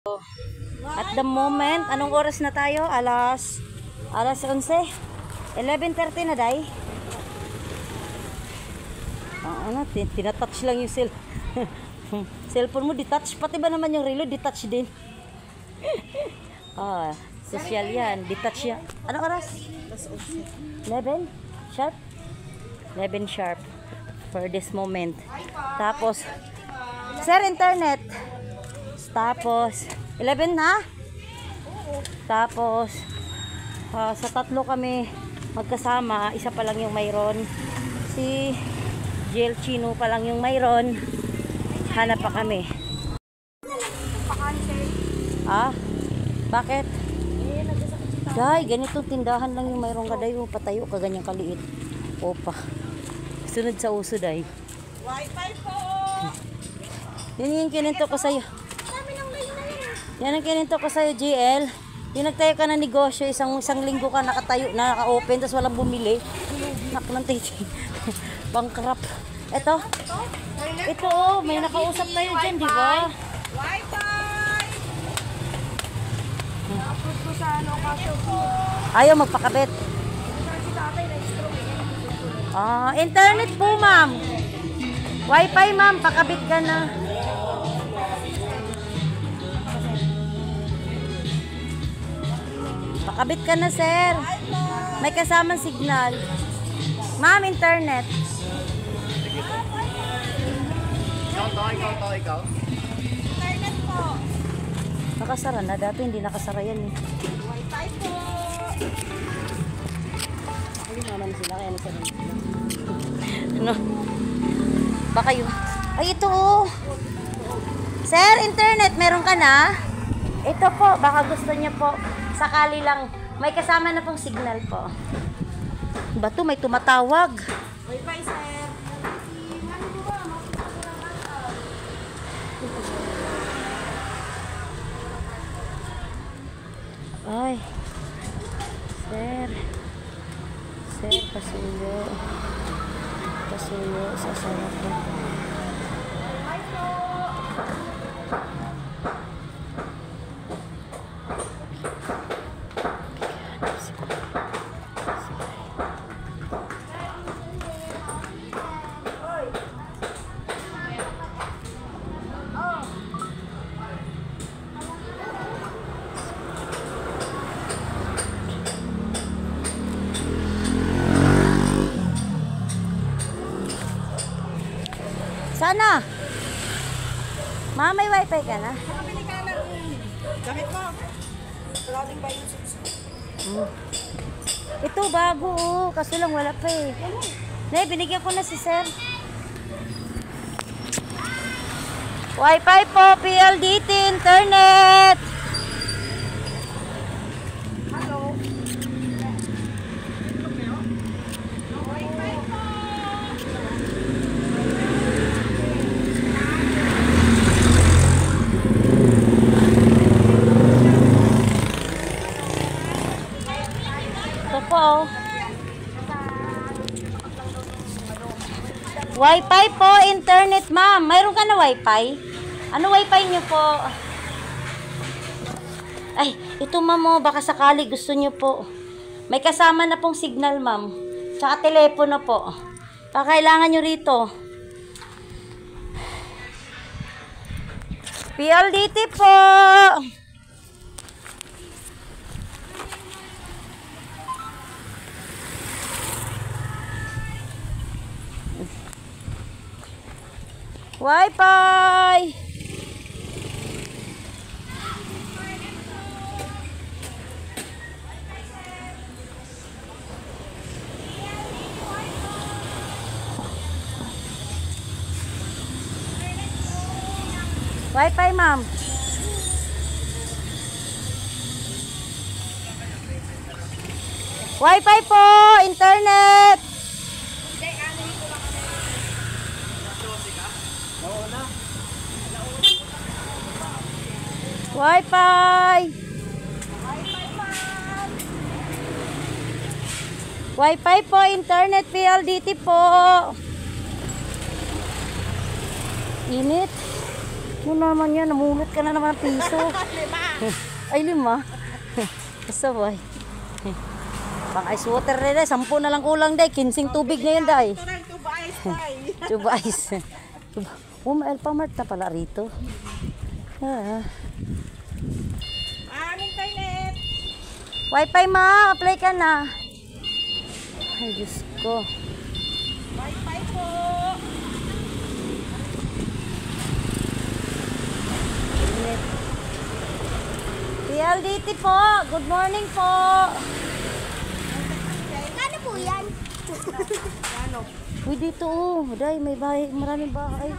At the moment, anong oras na tayo? Alas 11. 11:30 na, day. Tinatouch lang yung cellphone mo, detach. Pati ba naman yung relo, detach din. Social yan, detach yan. Anong oras? 11? Sharp? 11 sharp for this moment. Tapos, sir, internet. Tapos, 11 na? Tapos, sa tatlo kami magkasama, isa pa lang yung mayroon. Si Jill Chino pa lang yung mayroon. Hanap pa kami. Bakit? Day, ganitong tindahan lang yung mayroon ka, day. Patayo ka, ganyang kaliit. Opa. Sunod sa uso, day. Wi-Fi po! Yan yung kininto ko sa'yo. Yan ang kininto ko sa'yo, GL. Yung nagtayo ka na negosyo, isang linggo ka nakatayo na, naka-open, tapos walang bumili. Naknantay. Bankrupt. Ito? Ito, may nakausap tayo dyan, di ba? Wi-Fi! Na-upload ko sa location po. Ayaw magpakabit. Si tatay na-stroke. Internet po, ma'am. Wi-Fi, ma'am. Pakabit ka na. Pakabit ka na, sir. May kasamang signal. Ma'am, internet. Ikaw. Internet po. Nakasara na. Dati hindi nakasara yan. Wi-Fi po. Ay, naman sila. Kaya nasa ano? Baka yun. Ay, ito oh. Sir, internet. Meron ka na? Ito po. Baka gusto niya po. Sakali lang. May kasama na pong signal po. Bato, may tumatawag. Wi-Fi, sir. Ay. Sir. Sir, pasuyo. Pasuyo sa asawa ko. Sana. Ma, may wifi ka na? Nakabili ka ng gamit mo. Laging ba yung Ito, bago oh. Kaso lang wala pa eh. Ne, binigyan ko na si sir. Wi-Fi po, PLDT, internet. Hello. Wi-Fi po. Ito po oh. Wi-Fi po, internet ma'am. Mayroon ka na Wi-Fi? Ano Wi-Fi niyo po? Ay, ito ma'am oh, baka sakali gusto niyo po. May kasama na pong signal ma'am. Tsaka telepono po. Kakailangan niyo rito. PLDT po. Wi-Fi! Wi-Fi, ma'am. Wi-Fi po! Internet! Wi-Fi! Wi-Fi po, internet, PLDT po. Init. Mo naman yan, namulot ka na naman ng piso. 5. Ay, 5. Kasabay. Pang ice water rin, 10 na lang kulang, day. 15 tubig na yun, day. Ito lang, tuba ice tay. Tuba ice. May Alphamart na pala rito. Ah. Internet. Wi-Fi, ma. Apply ka na. Ay, Diyos ko. Wi-Fi po. Init. PLDT po. Good morning po. Ano po yan? Ano? Uy, dito oh. Day, may bahay. Maraming bahay.